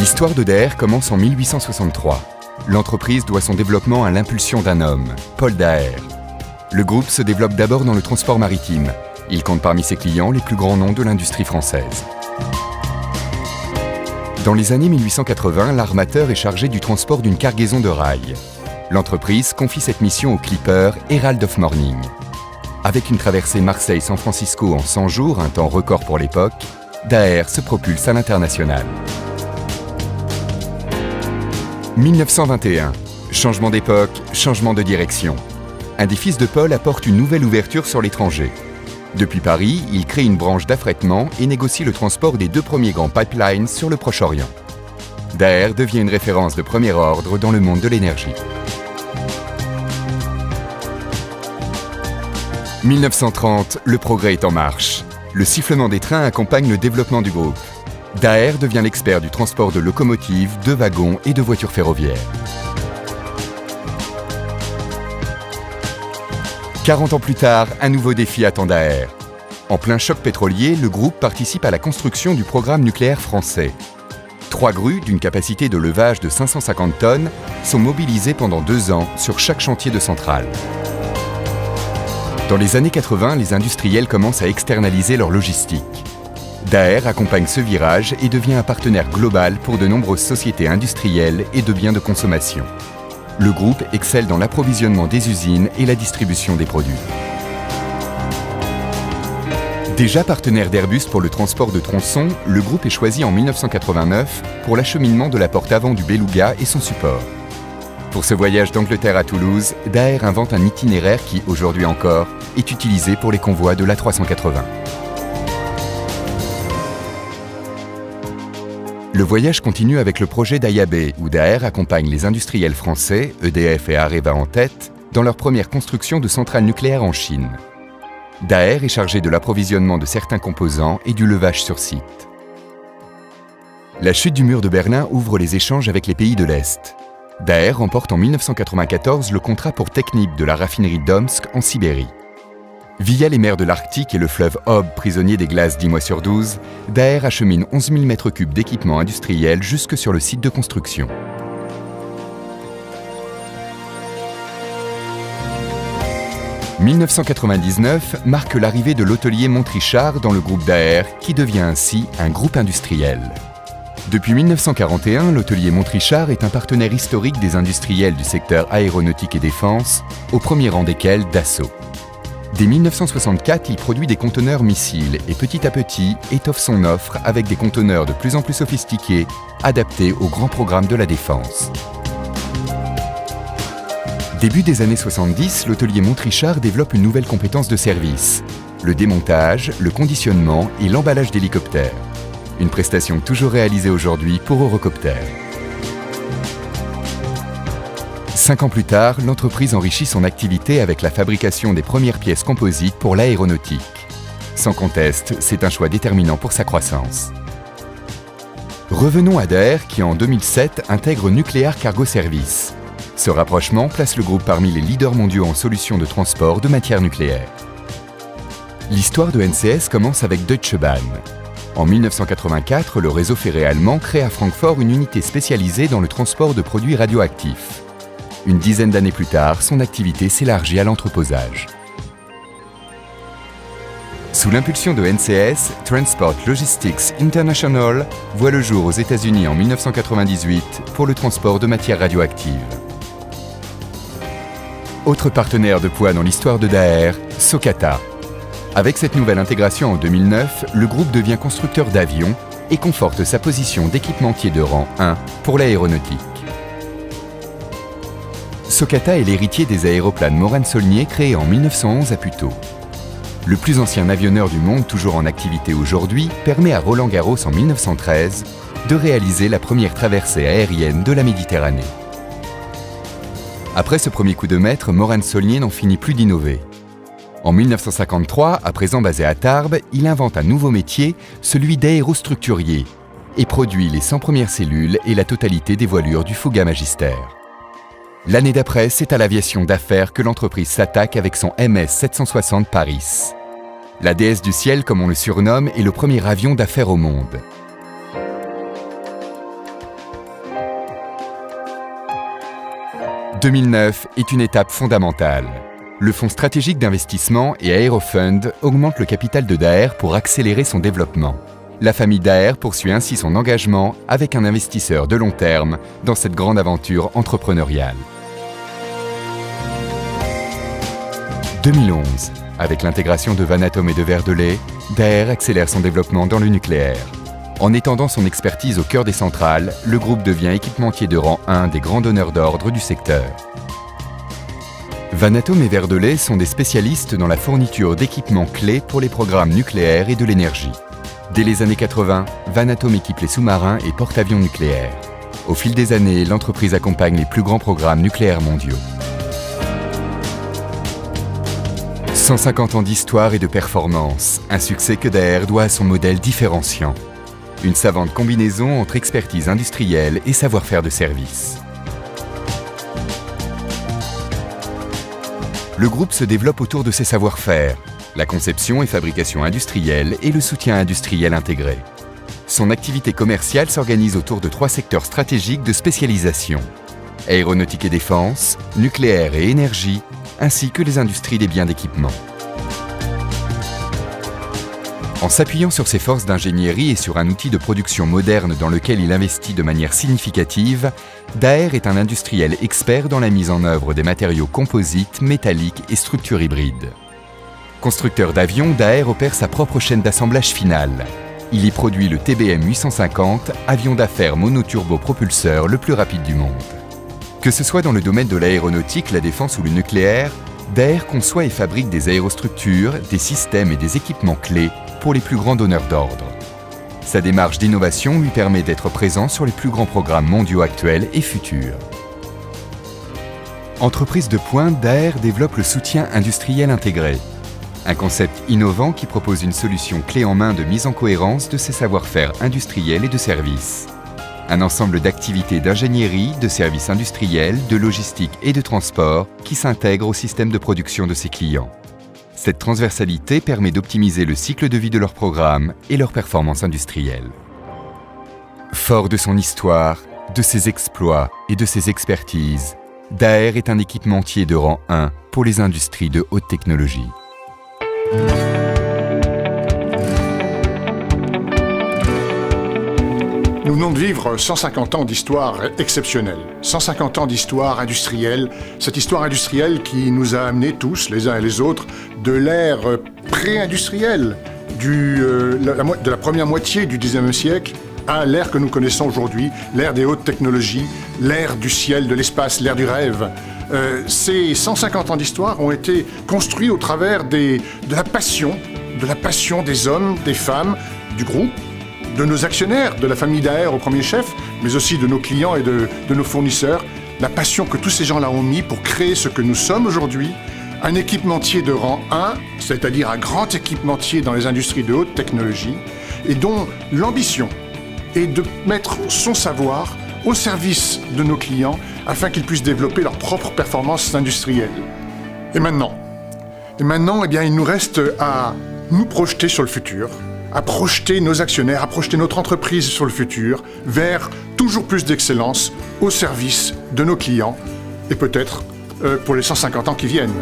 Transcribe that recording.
L'histoire de Daher commence en 1863. L'entreprise doit son développement à l'impulsion d'un homme, Paul Daher. Le groupe se développe d'abord dans le transport maritime. Il compte parmi ses clients les plus grands noms de l'industrie française. Dans les années 1880, l'armateur est chargé du transport d'une cargaison de rails. L'entreprise confie cette mission au clipper Herald of Morning. Avec une traversée Marseille-San Francisco en 100 jours, un temps record pour l'époque, Daher se propulse à l'international. 1921. Changement d'époque, changement de direction. Un des fils de Paul apporte une nouvelle ouverture sur l'étranger. Depuis Paris, il crée une branche d'affrètement et négocie le transport des 2 premiers grands pipelines sur le Proche-Orient. Daher devient une référence de premier ordre dans le monde de l'énergie. 1930, le progrès est en marche. Le sifflement des trains accompagne le développement du groupe. Daher devient l'expert du transport de locomotives, de wagons et de voitures ferroviaires. 40 ans plus tard, un nouveau défi attend Daher. En plein choc pétrolier, le groupe participe à la construction du programme nucléaire français. 3 grues d'une capacité de levage de 550 tonnes sont mobilisées pendant 2 ans sur chaque chantier de centrale. Dans les années 80, les industriels commencent à externaliser leur logistique. Daher accompagne ce virage et devient un partenaire global pour de nombreuses sociétés industrielles et de biens de consommation. Le groupe excelle dans l'approvisionnement des usines et la distribution des produits. Déjà partenaire d'Airbus pour le transport de tronçons, le groupe est choisi en 1989 pour l'acheminement de la porte avant du Beluga et son support. Pour ce voyage d'Angleterre à Toulouse, Daher invente un itinéraire qui, aujourd'hui encore, est utilisé pour les convois de l'A380. Le voyage continue avec le projet d'Ayabé, où Daher accompagne les industriels français, EDF et Areva en tête, dans leur première construction de centrales nucléaires en Chine. Daher est chargé de l'approvisionnement de certains composants et du levage sur site. La chute du mur de Berlin ouvre les échanges avec les pays de l'Est. Daher remporte en 1994 le contrat pour Technip de la raffinerie d'Omsk en Sibérie. Via les mers de l'Arctique et le fleuve Ob, prisonnier des glaces 10 mois sur 12, Daher achemine 11 000 m3 d'équipements industriels jusque sur le site de construction. « 1999 marque l'arrivée de l'hôtelier Montrichard dans le groupe Daher, qui devient ainsi un groupe industriel. Depuis 1941, l'hôtelier Montrichard est un partenaire historique des industriels du secteur aéronautique et défense, au premier rang desquels Dassault. Dès 1964, il produit des conteneurs missiles et petit à petit étoffe son offre avec des conteneurs de plus en plus sophistiqués, adaptés aux grands programmes de la défense. Début des années 70, l'hôtelier Montrichard développe une nouvelle compétence de service, le démontage, le conditionnement et l'emballage d'hélicoptères. Une prestation toujours réalisée aujourd'hui pour Eurocopter. 5 ans plus tard, l'entreprise enrichit son activité avec la fabrication des premières pièces composites pour l'aéronautique. Sans conteste, c'est un choix déterminant pour sa croissance. Revenons à Daher qui, en 2007, intègre Nuclear Cargo Service. Ce rapprochement place le groupe parmi les leaders mondiaux en solutions de transport de matières nucléaires. L'histoire de NCS commence avec Deutsche Bahn. En 1984, le réseau ferré allemand crée à Francfort une unité spécialisée dans le transport de produits radioactifs. Une dizaine d'années plus tard, son activité s'élargit à l'entreposage. Sous l'impulsion de NCS, Transport Logistics International voit le jour aux États-Unis en 1998 pour le transport de matières radioactives. Autre partenaire de poids dans l'histoire de Daher, Socata. Avec cette nouvelle intégration en 2009, le groupe devient constructeur d'avions et conforte sa position d'équipementier de rang 1 pour l'aéronautique. Socata est l'héritier des aéroplanes Morane-Saulnier créés en 1911 à Puteaux. Le plus ancien avionneur du monde toujours en activité aujourd'hui permet à Roland Garros en 1913 de réaliser la première traversée aérienne de la Méditerranée. Après ce premier coup de maître, Morane-Saulnier n'en finit plus d'innover. En 1953, à présent basé à Tarbes, il invente un nouveau métier, celui d'aérostructurier, et produit les 100 premières cellules et la totalité des voilures du Fouga Magister. L'année d'après, c'est à l'aviation d'affaires que l'entreprise s'attaque avec son MS 760 Paris. La déesse du ciel, comme on le surnomme, est le premier avion d'affaires au monde. 2009 est une étape fondamentale. Le Fonds stratégique d'investissement et Aerofund augmente le capital de Daher pour accélérer son développement. La famille Daher poursuit ainsi son engagement avec un investisseur de long terme dans cette grande aventure entrepreneuriale. 2011, avec l'intégration de Vanatom et de Verdelais, Daher accélère son développement dans le nucléaire. En étendant son expertise au cœur des centrales, le groupe devient équipementier de rang 1 des grands donneurs d'ordre du secteur. Vanatom et Verdelais sont des spécialistes dans la fourniture d'équipements clés pour les programmes nucléaires et de l'énergie. Dès les années 80, Vanatom équipe les sous-marins et porte-avions nucléaires. Au fil des années, l'entreprise accompagne les plus grands programmes nucléaires mondiaux. 150 ans d'histoire et de performance, un succès que Daher doit à son modèle différenciant. Une savante combinaison entre expertise industrielle et savoir-faire de service. Le groupe se développe autour de ses savoir-faire, la conception et fabrication industrielle et le soutien industriel intégré. Son activité commerciale s'organise autour de 3 secteurs stratégiques de spécialisation: aéronautique et défense, nucléaire et énergie, ainsi que les industries des biens d'équipement. En s'appuyant sur ses forces d'ingénierie et sur un outil de production moderne dans lequel il investit de manière significative, Daher est un industriel expert dans la mise en œuvre des matériaux composites, métalliques et structures hybrides. Constructeur d'avions, Daher opère sa propre chaîne d'assemblage finale. Il y produit le TBM 850, avion d'affaires monoturbo-propulseur le plus rapide du monde. Que ce soit dans le domaine de l'aéronautique, la défense ou le nucléaire, Daher conçoit et fabrique des aérostructures, des systèmes et des équipements clés pour les plus grands donneurs d'ordre. Sa démarche d'innovation lui permet d'être présent sur les plus grands programmes mondiaux actuels et futurs. Entreprise de pointe, Daher développe le soutien industriel intégré. Un concept innovant qui propose une solution clé en main de mise en cohérence de ses savoir-faire industriels et de services. Un ensemble d'activités d'ingénierie, de services industriels, de logistique et de transport qui s'intègrent au système de production de ses clients. Cette transversalité permet d'optimiser le cycle de vie de leurs programmes et leur performance industrielle. Fort de son histoire, de ses exploits et de ses expertises, Daher est un équipementier de rang 1 pour les industries de haute technologie. Nous venons de vivre 150 ans d'histoire exceptionnelle, 150 ans d'histoire industrielle, cette histoire industrielle qui nous a amenés tous, les uns et les autres, de l'ère pré-industrielle de la première moitié du XIXe siècle à l'ère que nous connaissons aujourd'hui, l'ère des hautes technologies, l'ère du ciel, de l'espace, l'ère du rêve. Ces 150 ans d'histoire ont été construits au travers de la passion des hommes, des femmes, du groupe, de nos actionnaires, de la famille Daher au premier chef, mais aussi de nos clients et de nos fournisseurs, la passion que tous ces gens-là ont mis pour créer ce que nous sommes aujourd'hui, un équipementier de rang 1, c'est-à-dire un grand équipementier dans les industries de haute technologie, et dont l'ambition est de mettre son savoir au service de nos clients afin qu'ils puissent développer leurs propres performances industrielles. Et maintenant, eh bien, il nous reste à nous projeter sur le futur, à projeter nos actionnaires, à projeter notre entreprise sur le futur, vers toujours plus d'excellence au service de nos clients et peut-être pour les 150 ans qui viennent.